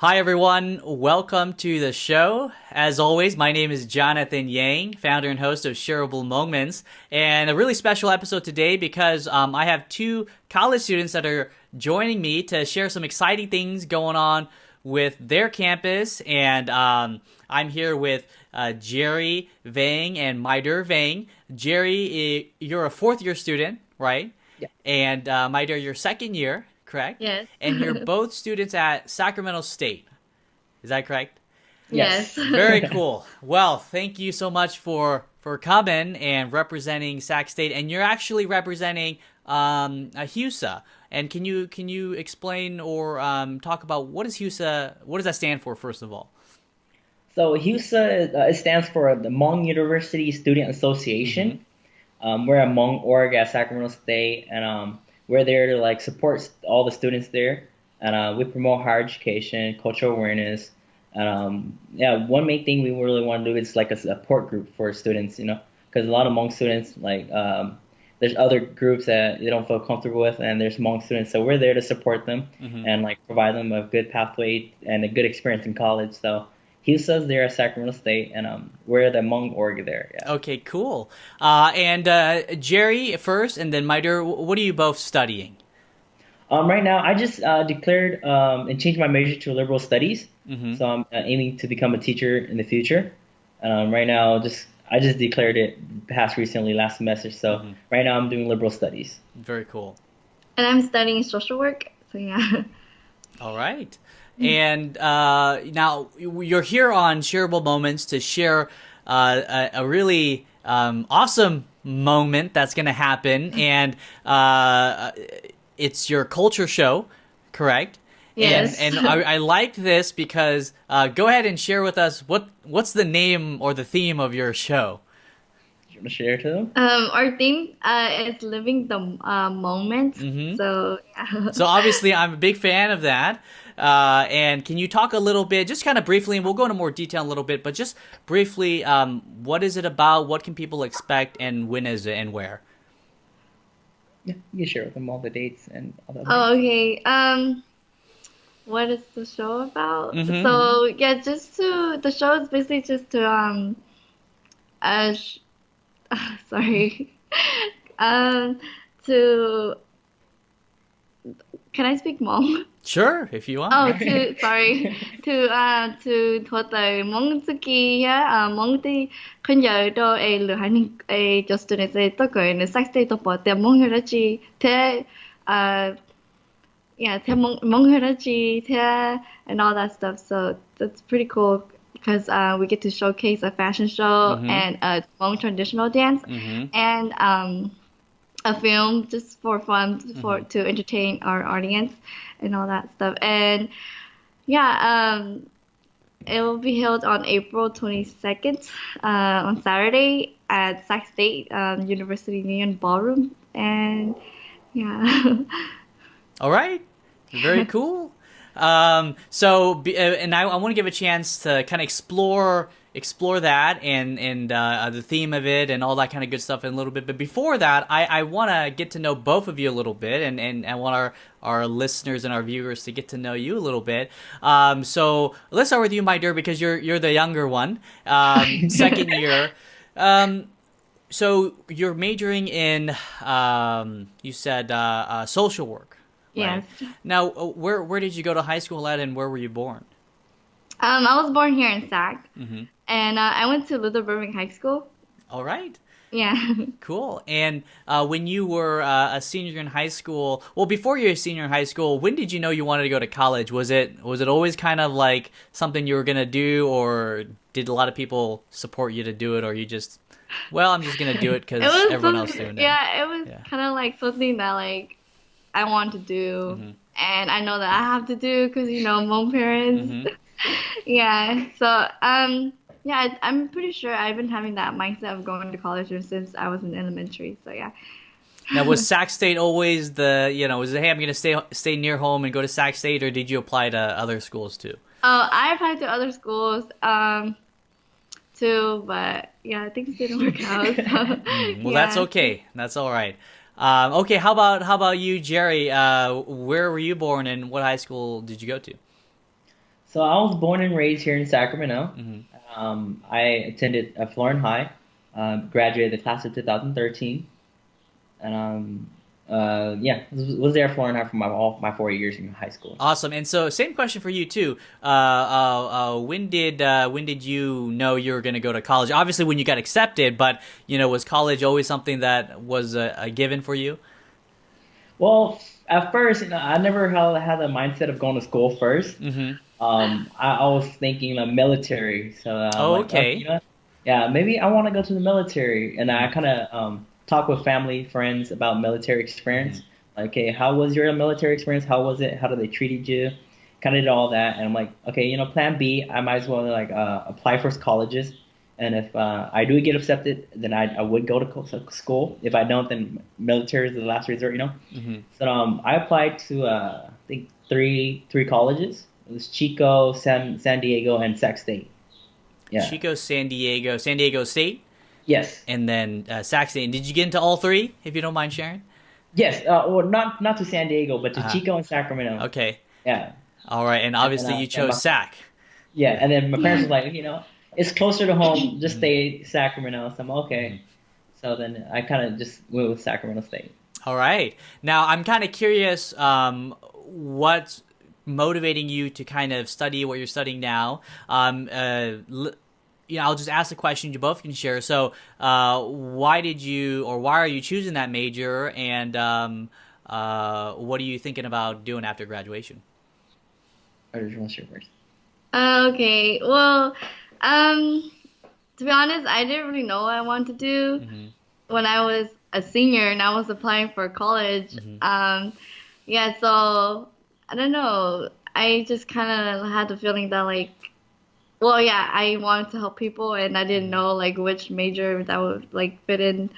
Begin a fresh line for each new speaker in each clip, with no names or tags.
Hi, everyone. Welcome to the show. As always, my name is Jonathan Yang, founder and host of Shareable Moments, and a really special episode today because I have two college students that are joining me to share some exciting things going on with their campus. And I'm here with Jerry Vang and Maider Vang. Jerry, you're a fourth-year student, right?
Yeah.
And Maider, you're second year. Correct?
Yes.
And you're both students at Sacramento State. Is that correct?
Yes.
Very cool. Well, thank you so much for coming and representing Sac State. And you're actually representing a HUSA. And can you explain or talk about what is HUSA? What does that stand for, first of all?
So HUSA it stands for the Hmong University Student Association. We're a Hmong org at Sacramento State, and we're there to support all the students there, and we promote higher education, cultural awareness, and one main thing we really want to do is like a support group for students, because a lot of Hmong students there's other groups that they don't feel comfortable with, and there's Hmong students, so we're there to support them and provide them a good pathway and a good experience in college. So HUSA's there at Sacramento State, and we're the Hmong org there. Yeah.
Okay, cool. And Jerry first, and then Maider, what are you both studying?
Right now, I just declared and changed my major to liberal studies. So I'm aiming to become a teacher in the future. Right now, I just declared it passed recently last semester. So right now, I'm doing liberal studies.
Very cool.
And I'm studying social work. So yeah.
All right. And now you're here on Shareable Moments to share a really awesome moment that's going to happen, and it's your culture show, correct?
Yes.
And I liked this because go ahead and share with us what's the name or the theme of your show.
You want to share to them?
Our theme is living the moment. So yeah.
So obviously, I'm a big fan of that. And can you talk a little bit, just kind of briefly, and we'll go into more detail in a little bit, but just briefly, what is it about? What can people expect, and when is it, and where?
Yeah, you can share with them all the dates and all that.
Oh, okay. What is the show about? So yeah, the show is basically just to sorry, to can I speak Hmong?
Sure, if you want.
Oh, sorry. To thuật tới mong tự kỳ á, mong thì khuyên giờ đó lựa hành just students tôi cười nó sách tôi bỏ tiền mong hiểu chi thế thế mong hiểu chi thế and all that stuff. So that's pretty cool because we get to showcase a fashion show and a Hmong traditional dance and a film just for fun to entertain our audience and all that stuff. And yeah, it will be held on April 22nd on Saturday at Sac State University Union Ballroom. And yeah.
All right. Very cool. And I want to give a chance to kind of explore that and the theme of it and all that kind of good stuff in a little bit. But before that, I want to get to know both of you a little bit, and I want our listeners and our viewers to get to know you a little bit. So let's start with you, Maider, because you're the younger one, second year. So you're majoring in you said social work. Right?
Yes.
Now, where did you go to high school at, and where were you born?
I was born here in Sac, and I went to Little Burbank High School.
All right.
Yeah.
Cool. And when you were a senior in high school, well, before you were a senior in high school, when did you know you wanted to go to college? Was it always kind of like something you were gonna do, or did a lot of people support you to do it, or you just, well, I'm just gonna do it because everyone else doing it?
Yeah, it was kind of like something that I want to do, and I know that I have to do because Hmong parents. Yeah. So yeah, I'm pretty sure I've been having that mindset of going to college since I was in elementary. So yeah.
Now, was Sac State always was it, hey, I'm going to stay near home and go to Sac State, or did you apply to other schools too?
I applied to other schools too, but yeah, things didn't work out. So,
well, that's okay. That's all right. Okay, how about you, Jerry? Where were you born, and what high school did you go to?
So I was born and raised here in Sacramento.
Hmm.
I attended Florence High, graduated the class of 2013, and yeah, was there at Florence High for all my 4 years in high school.
Awesome. And so, same question for you too. When did you know you were going to go to college? Obviously, when you got accepted, but was college always something that was a given for you?
Well, at first, I never had the mindset of going to school first.
Hmm.
I was thinking the military, so I'm
Oh,
like, okay,
okay.
yeah, maybe I want to go to the military, and I
Hmm.
kind of talk with family, friends about military
Hmm.
experience. Like, okay, how was your military experience? How was it? How did they treated you? Kind of did all that, and I'm like, okay, plan B, I might as well like apply for colleges, and if I do get accepted, then I would go to school. If I don't, then military is the last resort.
Hmm.
So I applied to I think three colleges. It was Chico, San Diego, and Sac State. Yeah.
Chico, San Diego State,
Yes.
and then Sac State. And did you get into all three, if you don't mind sharing?
Yes. Well, not to San Diego, but to
Uh-huh.
Chico and Sacramento.
Okay.
Yeah.
All right. And
And then
obviously, you chose Sac.
yeah, and then my parents was like, it's closer to home. Just
Hmm.
stay Sacramento. So I'm
Hmm.
okay. So then I kind of just went with Sacramento State.
All right. Now, I'm kind of curious what's motivating you to kind of study what you're studying now. I'll just ask the question you both can share. So, why are you choosing that major, and what are you thinking about doing after graduation?
I just want to share first.
Okay, well, um, to be honest, I didn't really know what I wanted to do
Hmm.
when I was a senior and I was applying for college.
Hmm.
Yeah, so I don't know. I just kind of had the feeling that like, well, yeah, I wanted to help people and I didn't know like which major that would like fit in,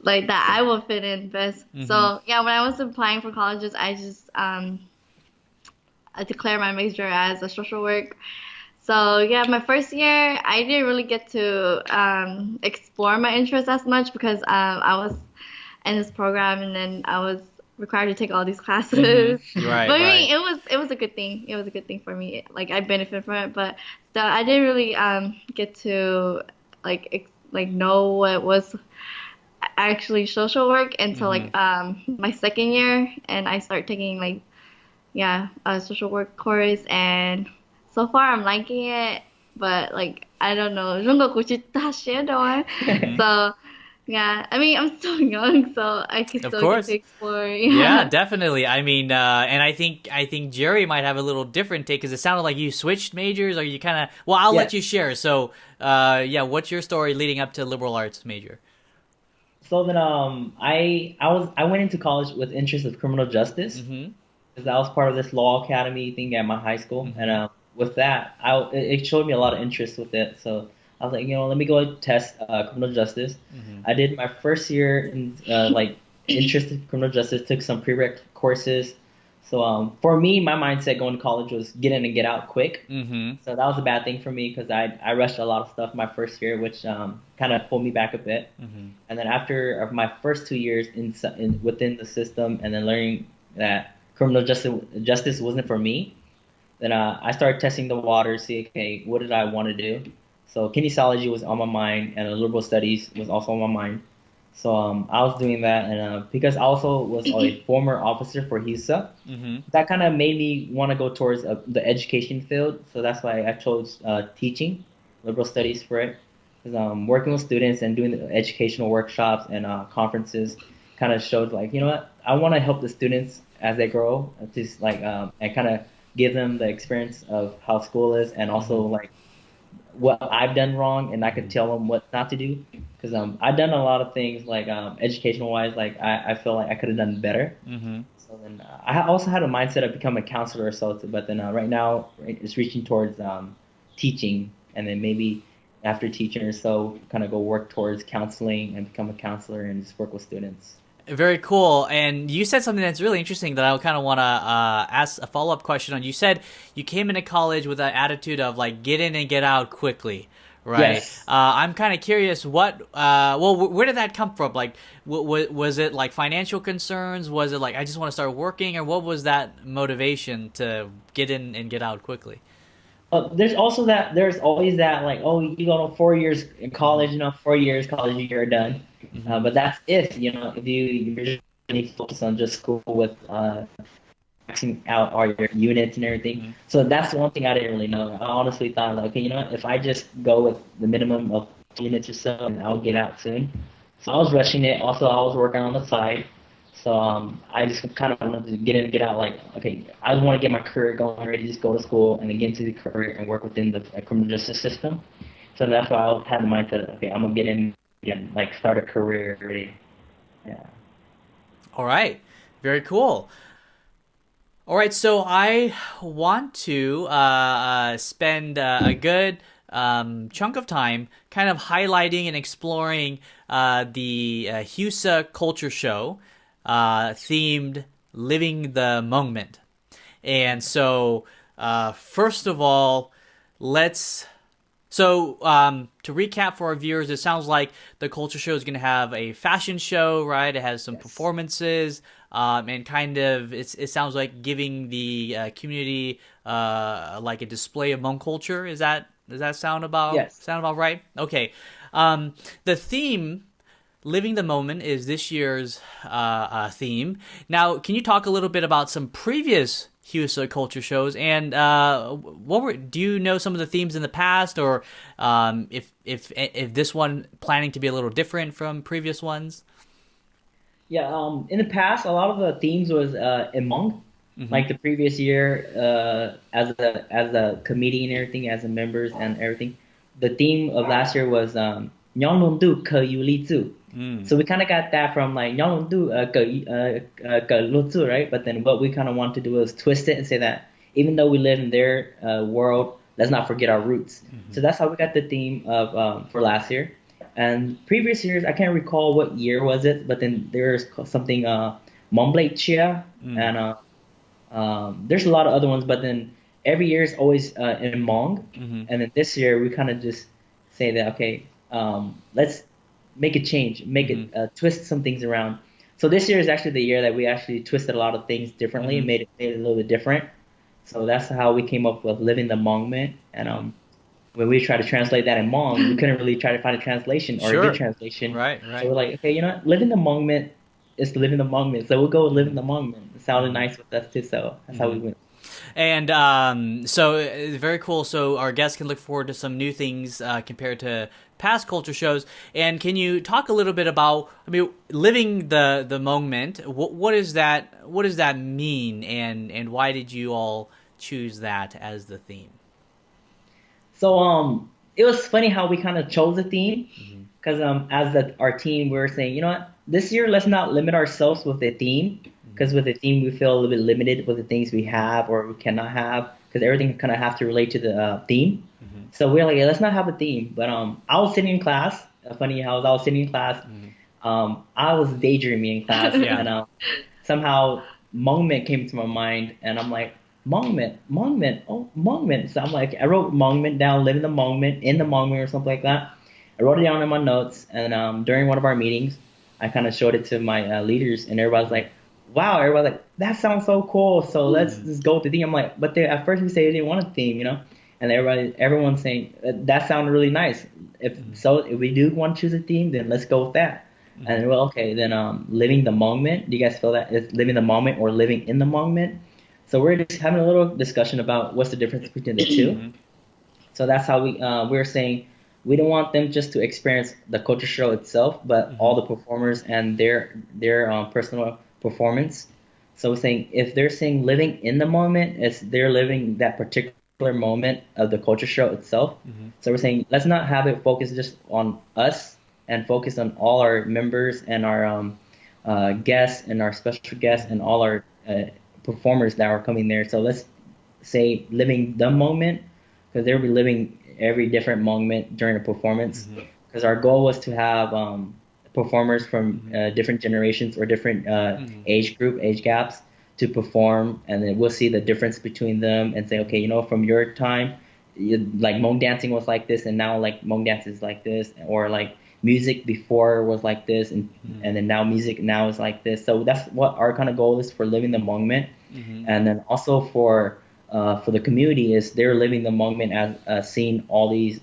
like that I would fit in best.
Hmm.
So yeah, when I was applying for colleges, I just I declared my major as a social work. So yeah, my first year, I didn't really get to explore my interests as much because I was in this program and then I was required to take all these
Hmm.
classes.
Right,
But I
right.
mean, it was a good thing. It was a good thing for me. Like I benefited from it, but still, I didn't really get to like know what was actually social work until
Hmm.
like my second year, and I started taking like yeah, a social work course, and so far I'm liking it. But like I don't know, 중국 다시
Hmm.
So yeah, I mean I'm still young, so I can
Of
still get to
course.
explore.
Yeah,
Yeah,
definitely. I mean, and I think Jerry might have a little different take because it sounded like you switched majors, or you kind of. Well, I'll let
Yes.
you share. So, yeah, what's your story leading up to liberal arts major?
So then I went into college with interest of criminal justice,
Mm-hmm.
because I was part of this law academy thing at my high school, and
Mm-hmm.
with that, it showed me a lot of interest with it. So I was like, let me go test criminal justice.
Mm-hmm.
I did my first year in like interest in criminal justice, took some prereq courses. So for me, my mindset going to college was get in and get out quick.
Mm-hmm.
So that was a bad thing for me because I rushed a lot of stuff my first year, which kind of pulled me back a bit.
Mm-hmm.
And then after my first 2 years within the system, and then learning that criminal justice wasn't for me, then I started testing the waters, see, okay, what did I want to do? So kinesiology was on my mind, and liberal studies was also on my mind. So I was doing that, and because I also was a former officer for HUSA,
Mm-hmm.
that kind of made me want to go towards the education field. So that's why I chose teaching, liberal studies for it. Because working with students and doing the educational workshops and conferences kind of showed like, you know what, I want to help the students as they grow, just like and kind of give them the experience of how school is, and also
Mm-hmm.
like what I've done wrong, and I could tell them what not to do. Because I've done a lot of things like educational wise, like I feel like I could have done better.
Mm-hmm.
So then I also had a mindset of becoming a counselor or so, but then right now it's reaching towards teaching, and then maybe after teaching or so, kind of go work towards counseling and become a counselor and just work with students.
Very cool. And you said something that's really interesting that I kind of want to ask a follow-up question on. You said you came into college with that attitude of like get in and get out quickly, right?
Yes.
I'm kind of curious where did that come from? Like, was it like financial concerns? Was it like I just want to start working, or what was that motivation to get in and get out quickly?
there's also that there's always that like, oh, you go to 4 years in college, 4 years college, you're done.
Hmm.
But that's if you're just really focused on just school with maxing out all your units and everything.
Hmm.
So that's the one thing I didn't really know. I honestly thought like, okay, if I just go with the minimum of units or so, and I'll get out soon. So I was rushing it. Also, I was working on the side. So I just kind of wanted to get in and get out. Like, okay, I just want to get my career going, ready to just go to school and then get into the career and work within the criminal justice system. So that's why I had in mind to, okay, I'm gonna get in and like start a career already. Yeah.
All right. Very cool. All right, so I want to spend a good chunk of time kind of highlighting and exploring the HUSA culture show themed Living the Moment. And so, first of all, let's to recap for our viewers, it sounds like the culture show is going to have a fashion show, right? It has some
Yes.
performances, and kind of it sounds like giving the community like a display of Hmong culture. Does that
Yes.
sound about right? Okay. The theme Living the Moment is this year's theme. Now, can you talk a little bit about some previous HUSA culture shows, and do you know some of the themes in the past, or if this one planning to be a little different from previous ones?
Yeah, in the past, a lot of the themes was Hmong,
Hmm.
like the previous year, as a committee and everything, as the members and everything. The theme of last year was Nyanglundu ke Yuli Zu.
Mm.
So we kind of got that from like Nyanglundu ke Lu Zu, right? But then what we kind of want to do is twist it and say that even though we live in their world, let's not forget our roots. So
Hmm.
that's how we got the theme of for last year. And previous years, I can't recall what year was it, but then there's something Mumblade Chia,
Mm.
and there's a lot of other ones, but then every year is always in Hmong,
Hmm.
and then this year we kind of just say that okay, let's make a change, make
Hmm.
it twist some things around. So this year is actually the year that we actually twisted a lot of things differently,
Hmm.
made it a little bit different. So that's how we came up with living the Hmong, and
Hmm.
when we tried to translate that in Hmong, we couldn't really try to find a translation or a good
Sure.
translation.
Right.
So
Right.
we're like, okay, live in the moment is to live in the moment. So we'll go live in
Hmm.
the moment. It sounded
Hmm.
nice with us too, so that's how
Hmm.
we went.
And very cool. So our guests can look forward to some new things compared to past culture shows. And can you talk a little bit about? I mean, living the moment. What is that? What does that mean? And why did you all choose that as the theme?
So it was funny how we kind of chose a theme
Hmm.
because as our team we were saying, what, this year let's not limit ourselves with a theme
Hmm.
because with a theme we feel a little bit limited with the things we have or we cannot have because everything kind of have to relate to the theme.
Hmm.
So we're like, yeah, let's not have a theme. But I was sitting in class. Funny how I was sitting in class.
Hmm.
I was daydreaming in class,
Yeah.
and somehow Mongment came to my mind, and I'm like, Mongment, oh, Mongment. So I'm like, I wrote Mongment down, live in the Mongment, in the Mongment, or something like that. I wrote it down in my notes, and during one of our meetings, I kind of showed it to my leaders, and everybody's like, wow, everybody's like, that sounds so cool. So let's
Hmm.
just go with the theme. I'm like, but at first we say they didn't want a theme. And everyone's saying that sounded really nice. If we do want to choose a theme, then let's go with that.
Hmm.
And well, okay, then living the moment. Do you guys feel that it's living the moment or living in the moment? So we're just having a little discussion about what's the difference between the two.
Hmm.
So that's how we're saying we don't want them just to experience the culture show itself, but all
Hmm.
the performers and their personal performance. So we're saying if they're saying living in the moment, it's they're living that particular moment of the culture show itself.
Hmm.
So we're saying let's not have it focus just on us and focus on all our members and our guests and our special guests and
Hmm.
all our performers that are coming there. So let's say living the moment because they'll be living every different moment during a performance.
Hmm.
Because our goal was to have performers from
Hmm.
different generations or different
Hmm.
age gaps to perform, and then we'll see the difference between them and say, okay, from your time, like Hmong dancing was like this, and now like Hmong dance is like this, or like music before was like this, and then now music now is like this. So that's what our kind of goal is for living the moment,
Hmm.
and then also for for the community is they're living the moment as seeing all these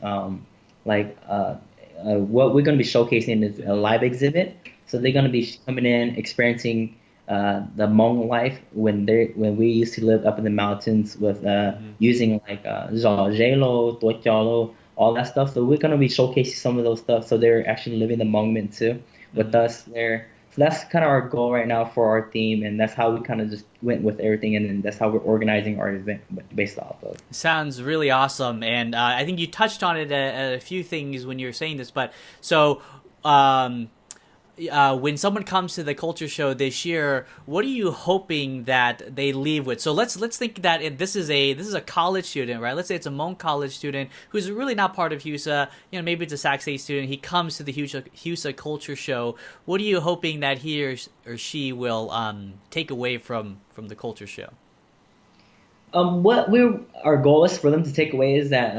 like what we're going to be showcasing is a live exhibit. So they're going to be coming in, experiencing the Hmong life when we used to live up in the mountains with using like Zhao Tuotialo, all that stuff. So we're going to be showcasing some of those stuff. So they're actually living the moment too with us there. So that's kind of our goal right now for our theme, and that's how we kind of just went with everything, and then that's how we're organizing our event based off of.
Sounds really awesome, and I think you touched on it a few things when you were saying this. But so, when someone comes to the culture show this year, what are you hoping that they leave with? So let's think that this is a college student, right? Let's say it's a Hmong college student who's really not part of HUSA. You know, maybe it's a Sac State student. He comes to the HUSA culture show. What are you hoping that he or she will take away from the culture show?
What our goal is for them to take away is that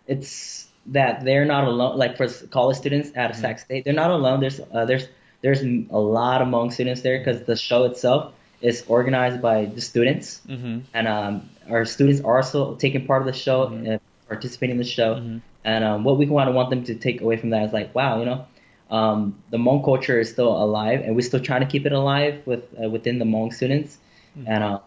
it's that they're not alone. Like for college students at Sac State, they're not alone. There's a lot of Hmong students there because the show itself is organized by the students, and our students are also taking part of the show and participating in the show. And what we want them to take away from that is like, wow, the Hmong culture is still alive, and we're still trying to keep it alive within the Hmong students, and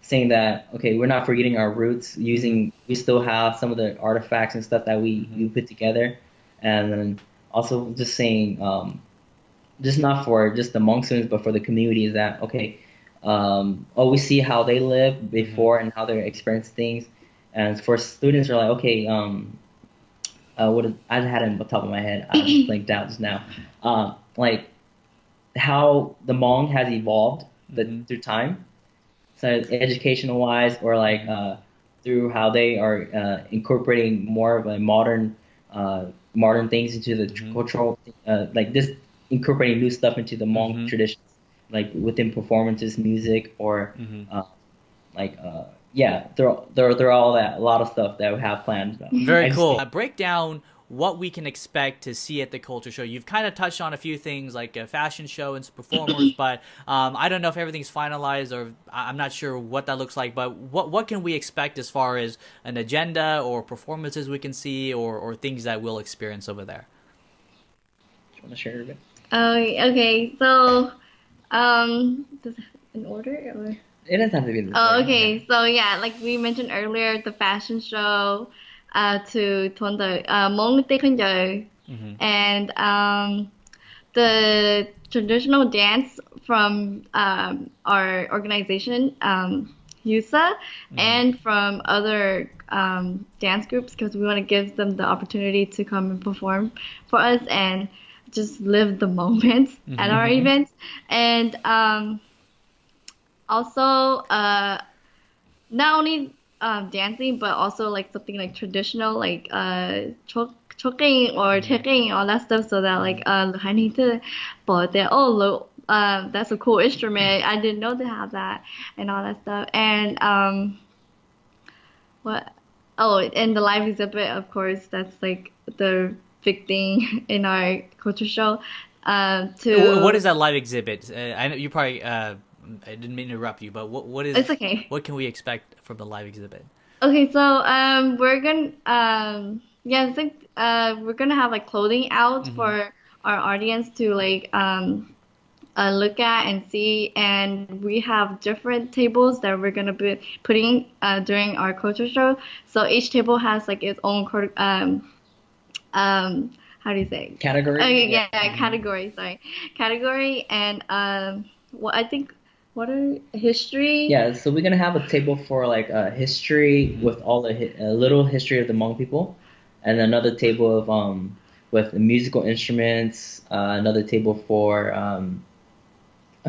saying that, okay, we're not forgetting our roots. We still have some of the artifacts and stuff that we put together, and then also just saying, just not for just the Hmong students, but for the community, is that okay? We see how they live before and how they experience things, and for students, are like, okay, I had it on the top of my head, I just blanked out just now, like how the Hmong has evolved through time. So educational wise, or like through how they are incorporating more of a modern things into the cultural, like this incorporating new stuff into the Hmong traditions, like within performances, music, or they're all that, a lot of stuff that we have planned.
Very cool. Break down what we can expect to see at the culture show. You've kind of touched on a few things like a fashion show and some performers, but I don't know if everything's finalized, or I'm not sure what that looks like, but what can we expect as far as an agenda or performances we can see, or things that we'll experience over there?
Do you want to share a bit?
Okay. So, does it have in order or?
It doesn't have to be in this
Oh,
order.
okay. So yeah, like we mentioned earlier, the fashion show, to Tuần Đời, Mong Tây Khơi Giờ, and the traditional dance from our organization, HUSA, and from other dance groups, because we want to give them the opportunity to come and perform for us and just live the moment at our events. And also not only dancing, but also like something like traditional, like choking or taking, all that stuff, so that like I need to, but they look, that's a cool instrument. I didn't know they have that, and all that stuff. And what? Oh, and the live exhibit, of course, that's like the big thing in our culture show.
What is that live exhibit? I know you probably. I didn't mean to interrupt you, but what is?
It's okay.
What can we expect from the live exhibit?
Okay, so we're gonna I think we're gonna have like clothing out for our audience to like look at and see, and we have different tables that we're gonna be putting during our culture show. So each table has like its own how do you say?
Category?
Category. Sorry, category, and what are history?
Yeah, so we're gonna have a table for like history with all the little history of the Hmong people, and another table of with musical instruments, another table for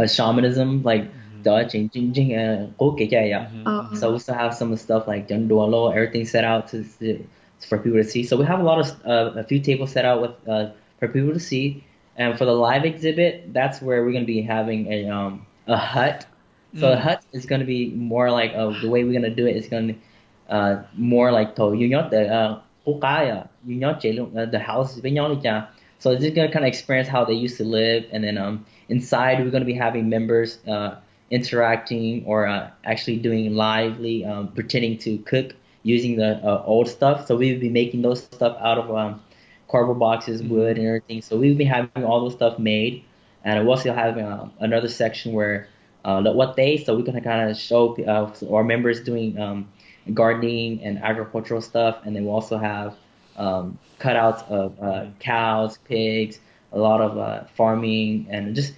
shamanism, like da jing jing jing So we also have some of the stuff like Dualo, everything set out for people to see. So we have a lot of a few tables set out with for people to see, and for the live exhibit, that's where we're gonna be having a hut. So the hut is going to be more like the way we're going to do it is going to be more like the house. So it's just going to kind of experience how they used to live, and then inside we're going to be having members interacting or actually doing lively, pretending to cook using the old stuff. So we would be making those stuff out of cardboard boxes, wood,
Mm-hmm.
and everything. So we would be having all those stuff made, and we're also having another section where what they so we can kind of show our members doing gardening and agricultural stuff, and then we also have cutouts of cows, pigs, a lot of farming, and just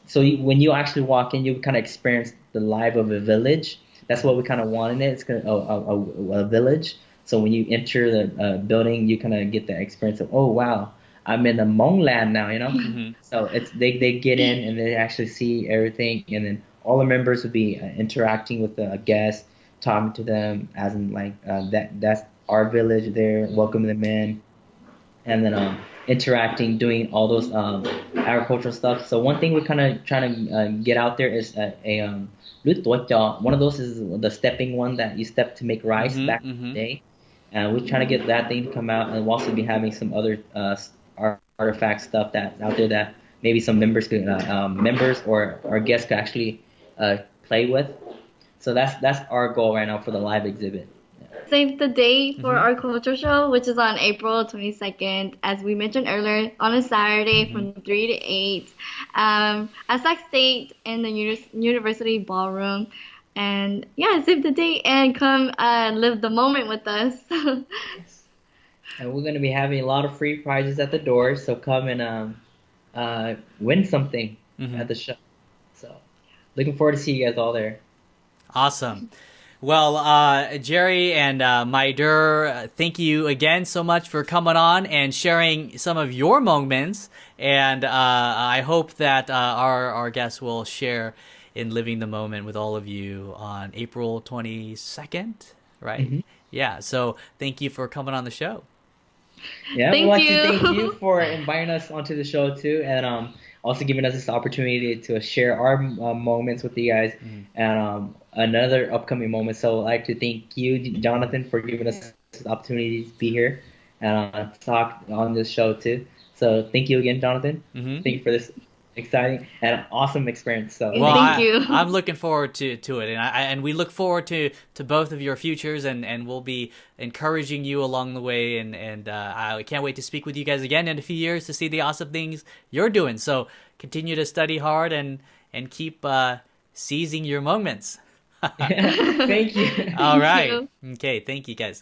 so when you actually walk in, you kind of experience the life of a village. That's what we kind of want in it. It's kind of a village. So when you enter the building, you kind of get the experience of, oh wow, I'm in the Hmong land now, you know.
Mm-hmm.
So they get in and they actually see everything, and then all the members would be interacting with the guests, talking to them as in like that's our village there, welcoming them in, and then interacting, doing all those agricultural stuff. So one thing we're kind of trying to get out there is lút tuốt chó. One of those is the stepping one that you step to make rice
Mm-hmm.
back in
Mm-hmm.
the day. And we're trying to get that thing to come out, and we'll also be having some other artifact stuff that's out there that maybe some members or our guests could actually play with. So that's our goal right now for the live exhibit.
Save the date for
Mm-hmm.
our culture show, which is on April 22nd, as we mentioned earlier, on a Saturday
Mm-hmm.
from 3 to 8, at Sac State in the University Ballroom. And yeah, save the date and come live the moment with us.
Yes. And we're going to be having a lot of free prizes at the door, so come and win something
Mm-hmm.
at the show. So looking forward to see you guys all there.
Awesome. Well, Jerry and Maider, thank you again so much for coming on and sharing some of your moments. And I hope that our guests will share in living the moment with all of you on April 22nd, right?
Hmm.
Yeah. So thank you for coming on the show.
Yeah, we'd
Thank
like to thank you
you.
for inviting us onto the show too, and also giving us this opportunity to share our moments with you guys,
Mm-hmm.
and another upcoming moment. So I'd like to thank you, Jonathan, for giving us this opportunity to be here and talk on this show too. So thank you again, Jonathan.
Mm-hmm.
Thank you for this exciting and awesome experience. So
Well,
thank
Thank
you.
I'm
you.
looking forward to it, and and we look forward to both of your futures, and we'll be encouraging you along the way, and I can't wait to speak with you guys again in a few years to see the awesome things you're doing. So continue to study hard and keep seizing your moments.
Thank you.
All
Thank
right.
you.
Okay. Thank you, guys.